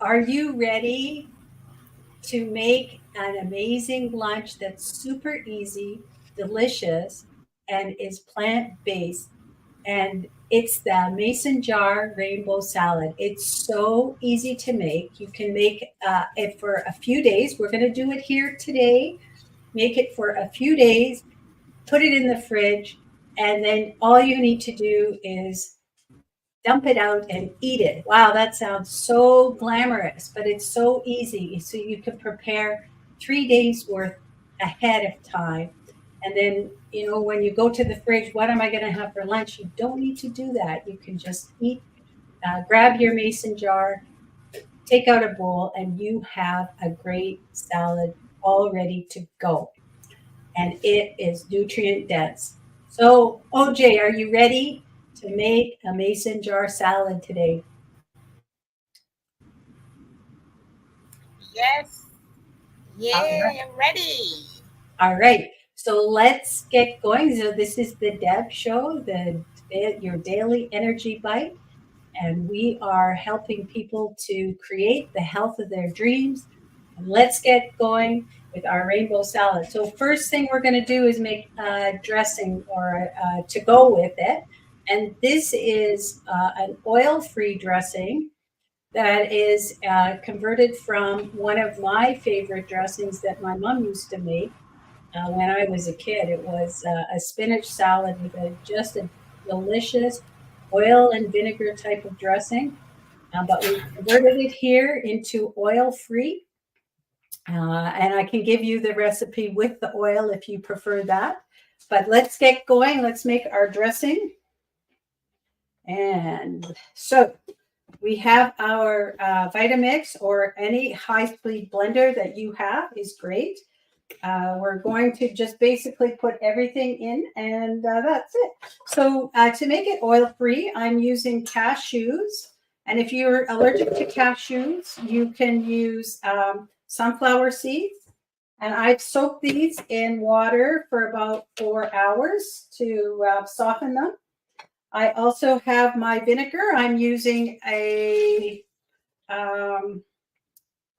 Are you ready to make an amazing lunch that's super easy, delicious, and is plant-based? And it's the mason jar rainbow salad. It's so easy to make. You can make it for a few days. We're going to do it here today. Make it for a few days, put it in the fridge, and then all you need to do is dump it out and eat it. Wow, that sounds so glamorous, but it's so easy. So you can prepare 3 days worth ahead of time. And then, when you go to the fridge, what am I going to have for lunch? You don't need to do that. You can just eat, grab your mason jar, take out a bowl, and you have a great salad all ready to go. And it is nutrient dense. So, OJ, are you ready to make a mason jar salad today? Yes. All Yeah, right. I'm ready. All right. So let's get going. So this is the Deb Show, your daily energy bite, and we are helping people to create the health of their dreams. And let's get going with our rainbow salad. So first thing we're going to do is make a dressing or to go with it, and this is an oil-free dressing that is converted from one of my favorite dressings that my mom used to make when I was a kid. It was a spinach salad with just a delicious oil and vinegar type of dressing. But we converted it here into oil free. And I can give you the recipe with the oil if you prefer that. But let's get going. Let's make our dressing. And so we have our Vitamix, or any high speed blender that you have is great. We're going to just basically put everything in, and that's it. So to make it oil free, I'm using cashews. And if you're allergic to cashews, you can use sunflower seeds. And I've soaked these in water for about 4 hours to soften them. I also have my vinegar. I'm using um,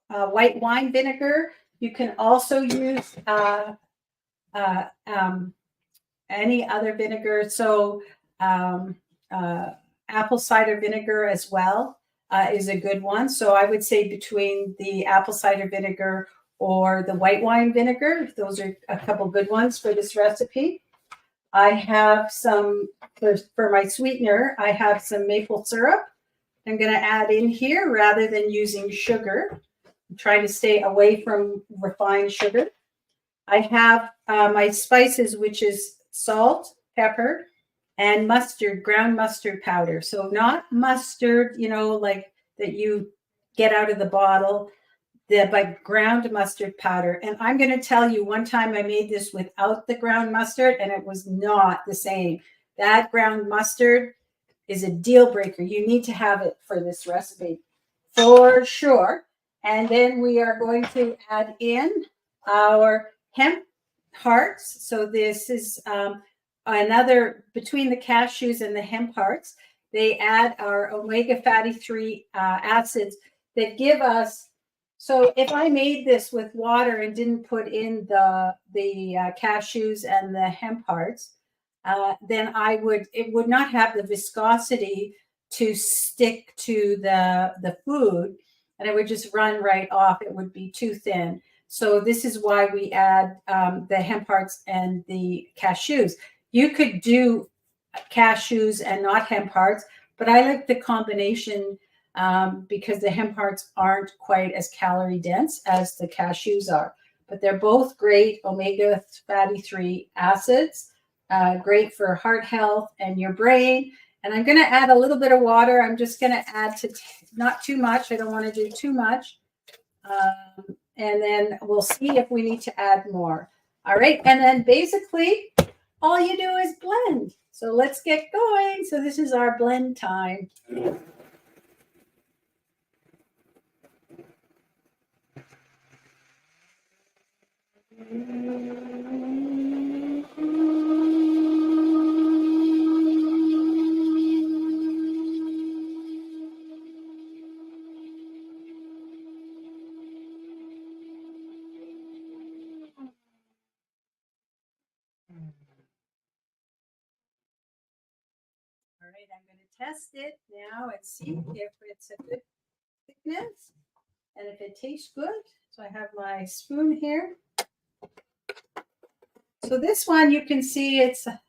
white wine vinegar. You can also use uh, um, any other vinegar. So, um, uh, apple cider vinegar as well is a good one. So, I would say between the apple cider vinegar or the white wine vinegar, those are a couple good ones for this recipe. I have some, for my sweetener, I have some maple syrup. I'm going to add in here rather than using sugar. I'm trying to stay away from refined sugar. I have my spices, which is salt, pepper, and mustard, ground mustard powder. So not mustard, like that you get out of the bottle, but ground mustard powder. And I'm going to tell you, one time I made this without the ground mustard, and it was not the same. That ground mustard is a deal breaker. You need to have it for this recipe for sure. And then we are going to add in our hemp hearts. So this is another, between the cashews and the hemp hearts, they add our omega fatty 3 acids that give us. So if I made this with water and didn't put in the cashews and the hemp hearts, then it would not have the viscosity to stick to the food, and it would just run right off. It would be too thin. So this is why we add the hemp hearts and the cashews. You could do cashews and not hemp hearts, but I like the combination because the hemp hearts aren't quite as calorie dense as the cashews are. But they're both great omega fatty 3 acids, great for heart health and your brain. And I'm going to add a little bit of water. I'm just going to add not too much. I don't want to do too much. And then we'll see if we need to add more. All right. And then basically, all you do is blend. So let's get going. So this is our blend time. test it now and see if it's a good thickness and if it tastes good. So I have my spoon here. So this one, you can see it's a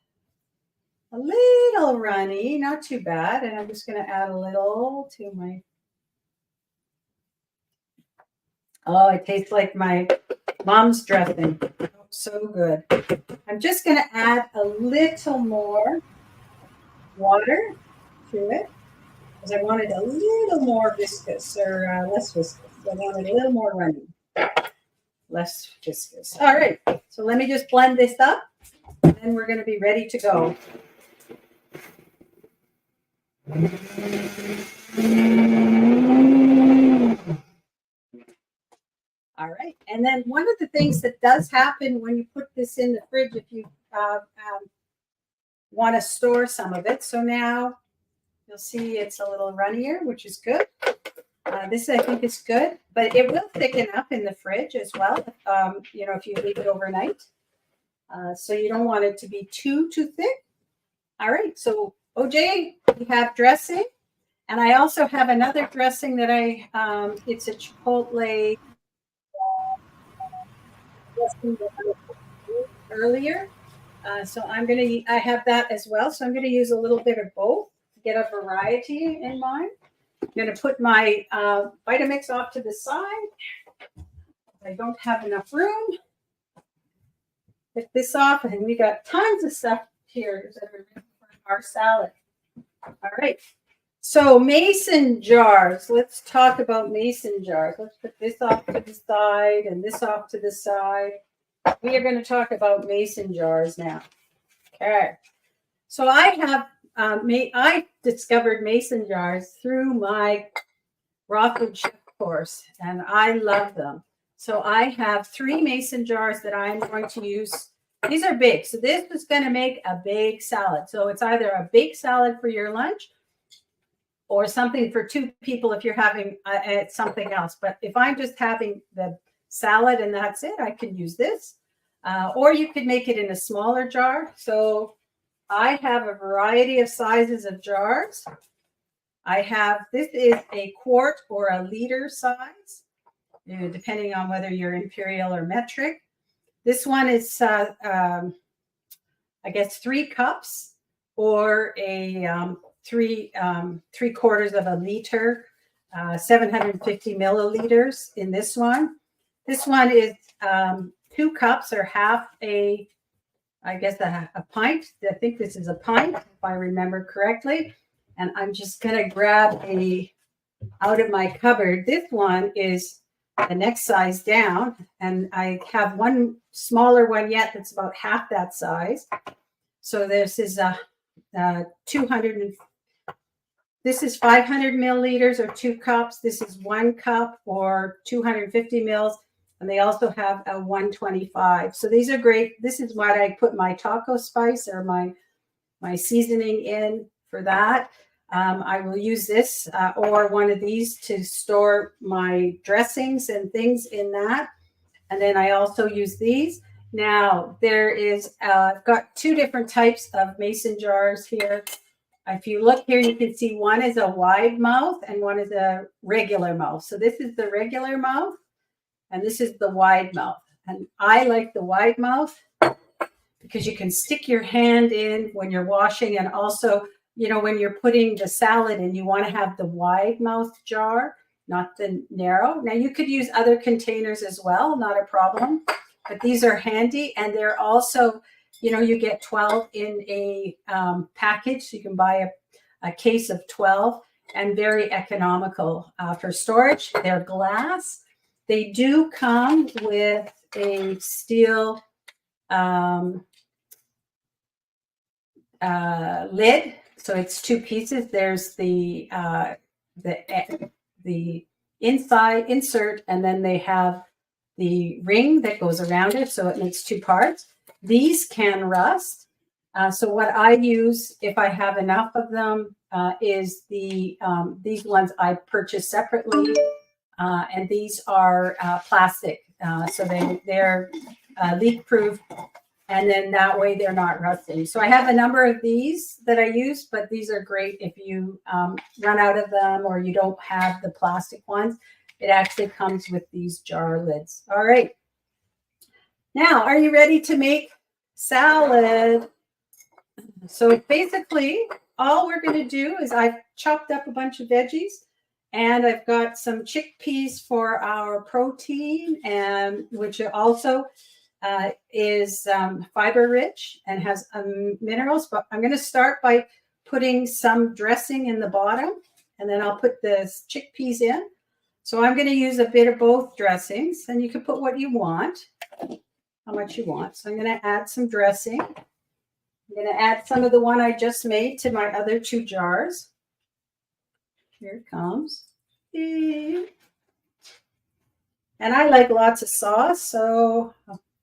little runny, not too bad. And I'm just going to add a little to my, oh, it tastes like my mom's dressing. Oh, so good. I'm just going to add a little more water to it because I wanted a little more viscous or less viscous. I wanted a little more runny, less viscous. All right. So let me just blend this up and then we're going to be ready to go. All right. And then one of the things that does happen when you put this in the fridge, if you want to store some of it. So now you'll see it's a little runnier, which is good. This, I think, is good, but it will thicken up in the fridge as well, you know, if you leave it overnight. So you don't want it to be too thick. All right. So, OJ, we have dressing. And I also have another dressing that it's a Chipotle dressing that I used earlier. So I have that as well. So I'm going to use a little bit of both to get a variety in mine. I'm going to put my Vitamix off to the side. I don't have enough room. Pick this off, and we got tons of stuff here for our salad. All right. So mason jars. Let's talk about mason jars. Let's put this off to the side and this off to the side. We are going to talk about mason jars now. Okay. So I have I discovered mason jars through my raw food chef course, and I love them. So I have 3 mason jars that I'm going to use. These are big. So this is going to make a big salad. So it's either a big salad for your lunch or something for 2 people if you're having something else. But if I'm just having the salad and that's it, I can use this. Or you could make it in a smaller jar. So I have a variety of sizes of jars. This is a quart or a liter size, depending on whether you're imperial or metric. This one is, I guess, 3 cups or a 3/4 of a liter, 750 milliliters in this one. This one is 2 cups or half a pint. I think this is a pint, if I remember correctly. And I'm just going to grab out of my cupboard. This one is the next size down. And I have one smaller one yet that's about half that size. So this is this is 500 milliliters or 2 cups. This is 1 cup or 250 mils. And they also have a 125. So these are great. This is what I put my taco spice or my seasoning in for that. I will use this or one of these to store my dressings and things in that. And then I also use these. Now there is, I've got 2 different types of mason jars here. If you look here, you can see one is a wide mouth and one is a regular mouth. So this is the regular mouth and this is the wide mouth. And I like the wide mouth because you can stick your hand in when you're washing, and also, you know, when you're putting the salad in, you want to have the wide mouth jar, not the narrow. Now you could use other containers as well, not a problem, but these are handy. And they're also, you know, you get 12 in a package. So you can buy a case of 12, and very economical for storage. They're glass. They do come with a steel lid. So it's 2 pieces. There's the inside insert, and then they have the ring that goes around it. So it makes 2 parts. These can rust. So what I use, if I have enough of them, is these ones I purchase separately. And these are plastic. So they're leak proof. And then that way they're not rusting. So I have a number of these that I use, but these are great if you run out of them or you don't have the plastic ones. It actually comes with these jar lids. All right. Now, are you ready to make salad? So basically, all we're going to do is I've chopped up a bunch of veggies and I've got some chickpeas for our protein, and which also is fiber rich and has minerals. But I'm going to start by putting some dressing in the bottom, and then I'll put the chickpeas in. So I'm going to use a bit of both dressings, and you can put what you want, how much you want. So I'm going to add some dressing. I'm going to add some of the one I just made to my other 2 jars. Here it comes. And I like lots of sauce, so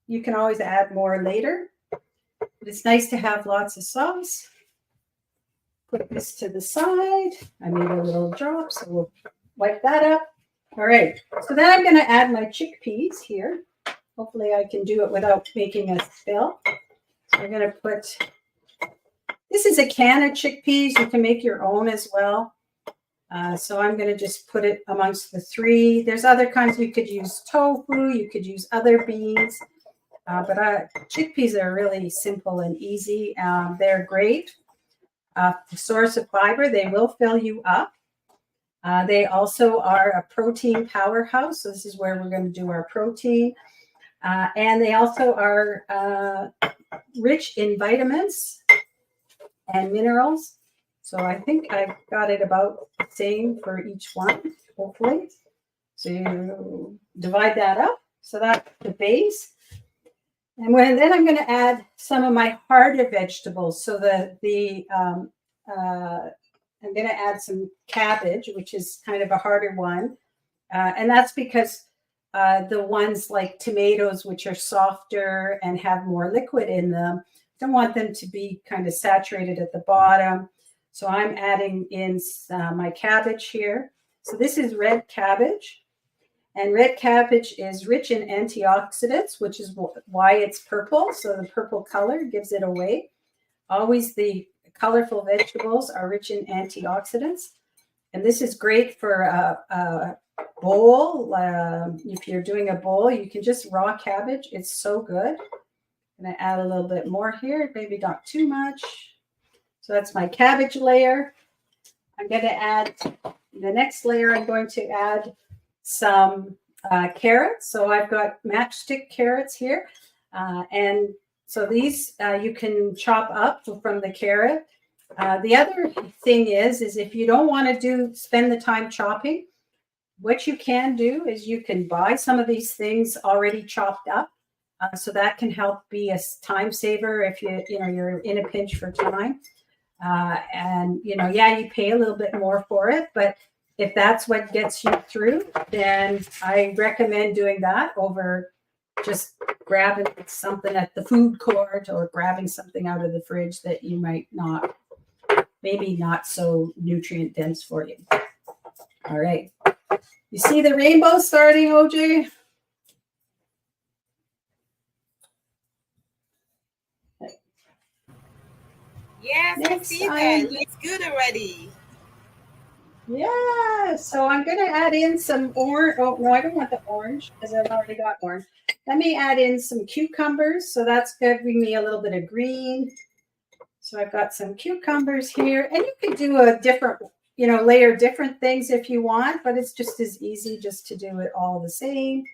you can always add more later. But it's nice to have lots of sauce. Put this to the side. I made a little drop, so we'll wipe that up. All right, so then I'm going to add my chickpeas here. Hopefully I can do it without making a spill. So I'm going to put, this is a can of chickpeas. You can make your own as well. So I'm going to just put it amongst the 3. There's other kinds. You could use tofu. You could use other beans. But chickpeas are really simple and easy. They're great. Source of fiber. They will fill you up. They also are a protein powerhouse. So this is where we're going to do our protein. And they also are rich in vitamins and minerals. So I think I've got it about the same for each one, hopefully. So you divide that up. So that's the base. And then I'm going to add some of my harder vegetables. So I'm going to add some cabbage, which is kind of a harder one. And that's because the ones like tomatoes, which are softer and have more liquid in them, don't want them to be kind of saturated at the bottom. So I'm adding in my cabbage here. So this is red cabbage. And red cabbage is rich in antioxidants, which is why it's purple. So the purple color gives it away. Always the colorful vegetables are rich in antioxidants. And this is great for a bowl. If you're doing a bowl, you can just raw cabbage. It's so good. I'm going to add a little bit more here, maybe not too much. So that's my cabbage layer. I'm going to add the next layer. I'm going to add some carrots. So I've got matchstick carrots here. And so these you can chop up from the carrot. The other thing is if you don't want to spend the time chopping, what you can do is you can buy some of these things already chopped up. So that can help be a time saver if you're in a pinch for time. And you pay a little bit more for it, but if that's what gets you through, then I recommend doing that over just grabbing something at the food court or grabbing something out of the fridge that you might not, maybe not so nutrient dense for you. All right. You see the rainbow starting, OJ? Yes, I see that. Looks good already. Yeah, so I'm going to add in some orange. Oh, no, I don't want the orange because I've already got orange. Let me add in some cucumbers. So that's giving me a little bit of green. So I've got some cucumbers here. And you can do a different, layer different things if you want, but it's just as easy just to do it all the same.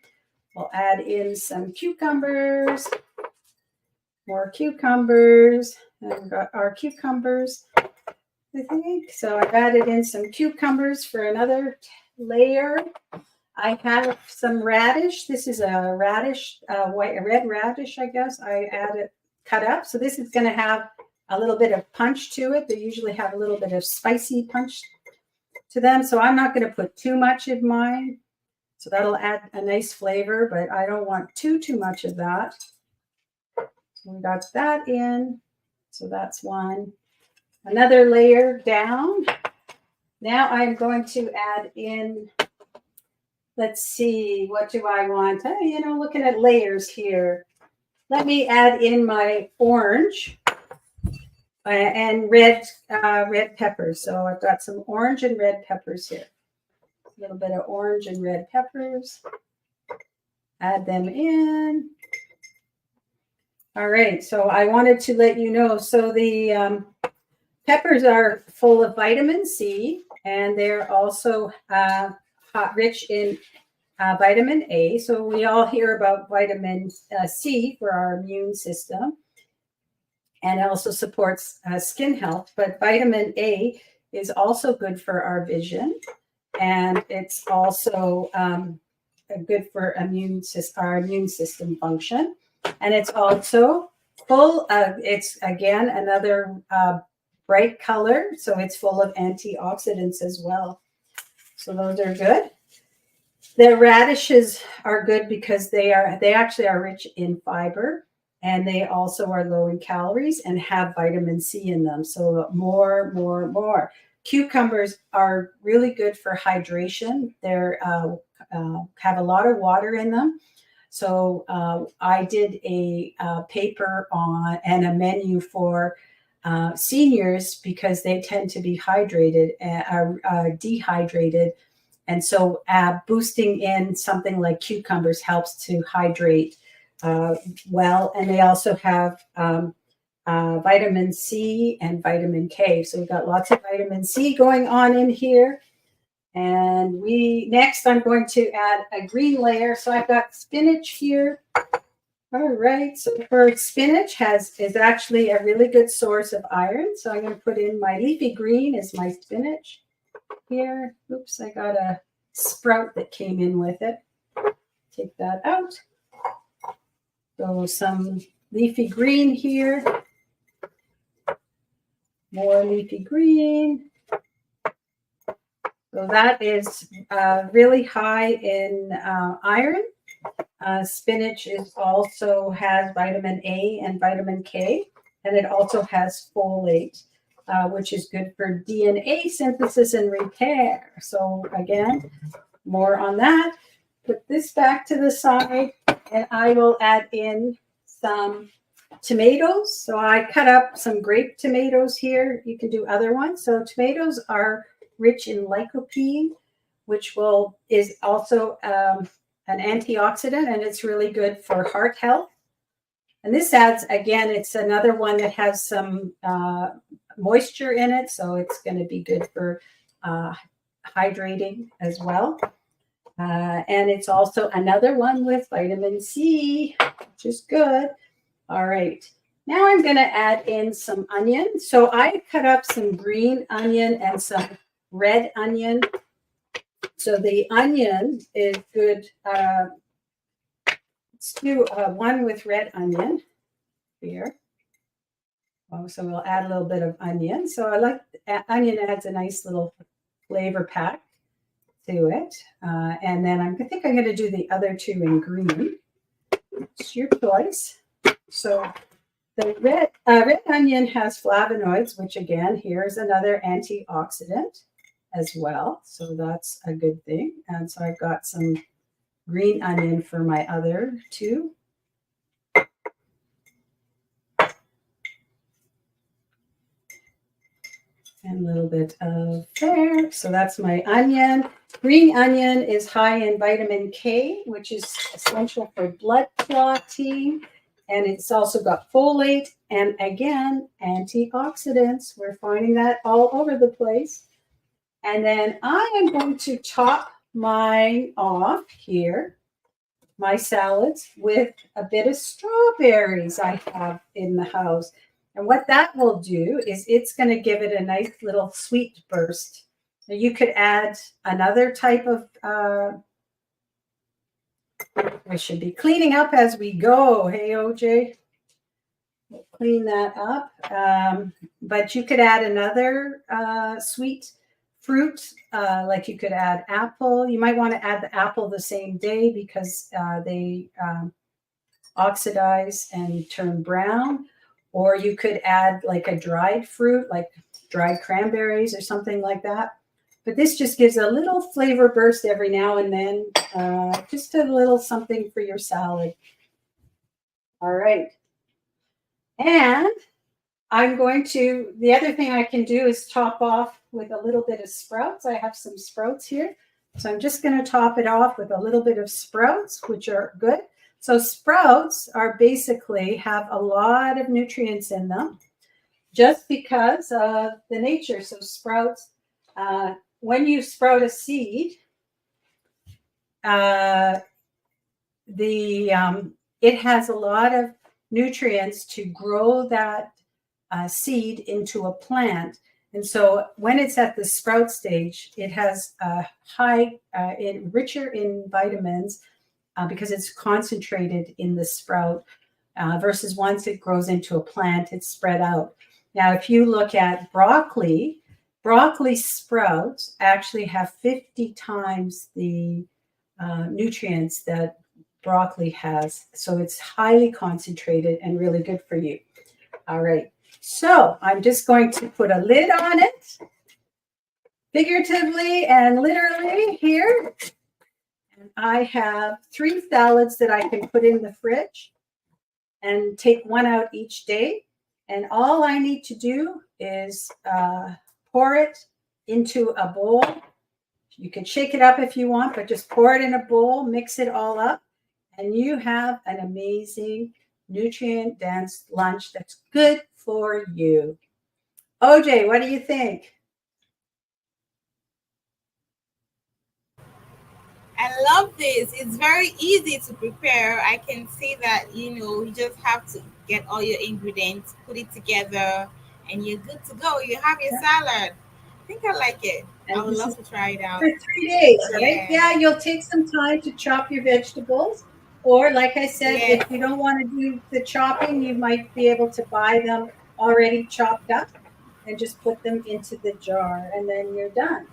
We'll add in some cucumbers. More cucumbers. And we've got our cucumbers. I think. So I've added in some cucumbers for another layer. I have some radish. This is a radish, red radish, I guess. I added cut up. So this is going to have a little bit of punch to it. They usually have a little bit of spicy punch to them. So I'm not going to put too much of mine. So that'll add a nice flavor, but I don't want too much of that. So we got that in. So that's one. Another layer down. Now I'm going to add in, let's see, what do I want? Looking at layers here. let me add in my orange and red peppers. So I've got some orange and red peppers here. A little bit of orange and red peppers. Add them in. All right, so I wanted to let you know, so the peppers are full of vitamin C, and they're also rich in vitamin A. So we all hear about vitamin C for our immune system, and it also supports skin health. But vitamin A is also good for our vision, and it's also good for our immune system function. And it's also full of, it's again another bright color, so it's full of antioxidants as well. So those are good. The radishes are good because they actually are rich in fiber, and they also are low in calories and have vitamin C in them. So more. Cucumbers are really good for hydration. They're have a lot of water in them. So I did a paper on and a menu for seniors because they tend to be dehydrated. And so boosting in something like cucumbers helps to hydrate well. And they also have vitamin C and vitamin K. So we've got lots of vitamin C going on in here. And next I'm going to add a green layer. So I've got spinach here. All right, so for spinach is actually a really good source of iron. So I'm going to put in my leafy green as my spinach here. Oops, I got a sprout that came in with it. Take that out. So some leafy green here. More leafy green. So that is really high in iron. Spinach also has vitamin A and vitamin K, and it also has folate, which is good for DNA synthesis and repair. So again, more on that. Put this back to the side, and I will add in some tomatoes. So I cut up some grape tomatoes here. You can do other ones. So tomatoes are rich in lycopene, which is also an antioxidant, and it's really good for heart health. And this adds, again, it's another one that has some moisture in it, so it's going to be good for hydrating as well. And it's also another one with vitamin C, which is good. All right. Now I'm going to add in some onion. So I cut up some green onion and some red onion. So the onion is good. Let's do one with red onion here. Oh, so we'll add a little bit of onion. So I like onion adds a nice little flavor pack to it. And then I think I'm going to do the other two in green. It's your choice. So the red onion has flavonoids, which again, here's another antioxidant as well. So that's a good thing. And so I've got some green onion for my other two. And a little bit of there. So that's my onion. Green onion is high in vitamin K, which is essential for blood clotting. And it's also got folate and, again, antioxidants. We're finding that all over the place. And then I am going to top mine off here, my salads, with a bit of strawberries I have in the house. And what that will do is it's going to give it a nice little sweet burst. So you could add another type of, I should be cleaning up as we go. Hey, OJ, we'll clean that up. But you could add another sweet fruit, like you could add apple. You might want to add the apple the same day because they oxidize and turn brown. Or you could add like a dried fruit, like dried cranberries or something like that. But this just gives a little flavor burst every now and then, just a little something for your salad. All right. And the other thing I can do is top off with a little bit of sprouts. I have some sprouts here. So I'm just going to top it off with a little bit of sprouts, which are good. So sprouts are basically have a lot of nutrients in them just because of the nature. So sprouts, when you sprout a seed, it has a lot of nutrients to grow that seed into a plant. And so when it's at the sprout stage, it has richer in vitamins because it's concentrated in the sprout versus once it grows into a plant, it's spread out. Now, if you look at broccoli sprouts actually have 50 times the nutrients that broccoli has. So it's highly concentrated and really good for you. All right. So I'm just going to put a lid on it, figuratively and literally here. And I have 3 salads that I can put in the fridge and take one out each day. And all I need to do is pour it into a bowl. You can shake it up if you want, but just pour it in a bowl, mix it all up, and you have an amazing nutrient-dense lunch that's good for you. OJ, what do you think? I love this. It's very easy to prepare. I can see that, you just have to get all your ingredients, put it together, and you're good to go. You have your salad. I think I like it. And I would love to try it out. For 3 days, right? Yeah, you'll take some time to chop your vegetables. Or like I said, if you don't want to do the chopping, you might be able to buy them already chopped up and just put them into the jar and then you're done.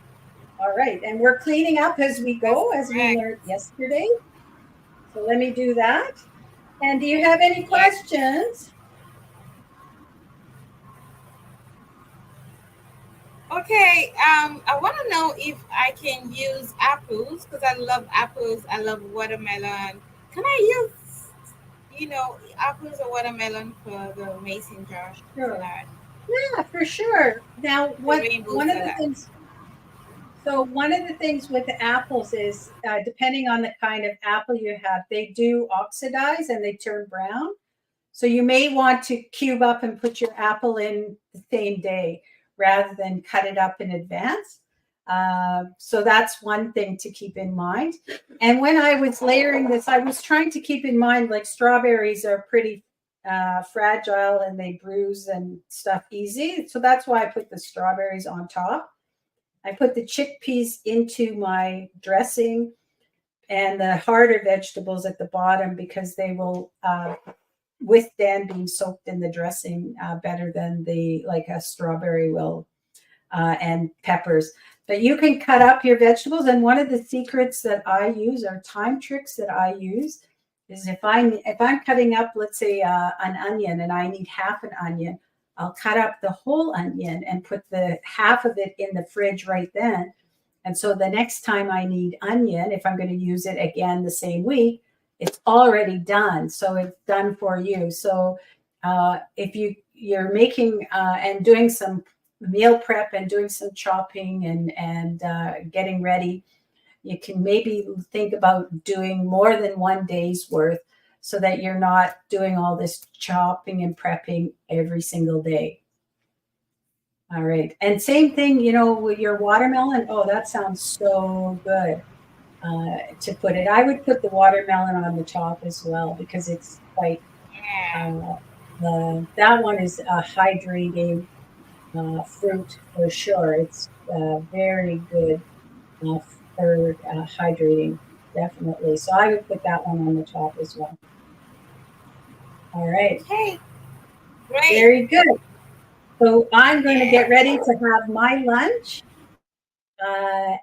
All right. And we're cleaning up as we go, as we learned yesterday. So let me do that. And do you have any questions? Okay, I want to know if I can use apples because I love apples. I love watermelon. Can I use, apples or watermelon for the mason jar salad? Yeah, for sure. Now, one of the things. So one of the things with the apples is, depending on the kind of apple you have, they do oxidize and they turn brown. So you may want to cube up and put your apple in the same day rather than cut it up in advance. So that's one thing to keep in mind. And when I was layering this, I was trying to keep in mind, like strawberries are pretty fragile and they bruise and stuff easy. So that's why I put the strawberries on top. I put the chickpeas into my dressing and the harder vegetables at the bottom because they will withstand being soaked in the dressing better than like a strawberry will, and peppers. But you can cut up your vegetables. And one of the secrets that I use, or time tricks that I use, is if I'm cutting up, let's say an onion and I need half an onion, I'll cut up the whole onion and put the half of it in the fridge right then. And so the next time I need onion, if I'm going to use it again the same week, it's already done. So it's done for you. So if you're making and doing some meal prep and doing some chopping and getting ready, you can maybe think about doing more than one day's worth so that you're not doing all this chopping and prepping every single day. All right. And same thing, with your watermelon. Oh, that sounds so good to put it. I would put the watermelon on the top as well because it's quite, that one is a hydrating fruit for sure. It's very good for hydrating, definitely. So I would put that one on the top as well. All right. Okay. Great. Very good. So I'm going to get ready to have my lunch.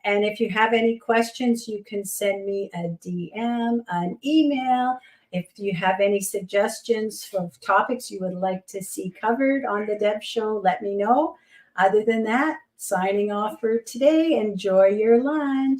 And if you have any questions, you can send me a DM, an email. If you have any suggestions for topics you would like to see covered on the Deb Show, let me know. Other than that, signing off for today. Enjoy your lunch.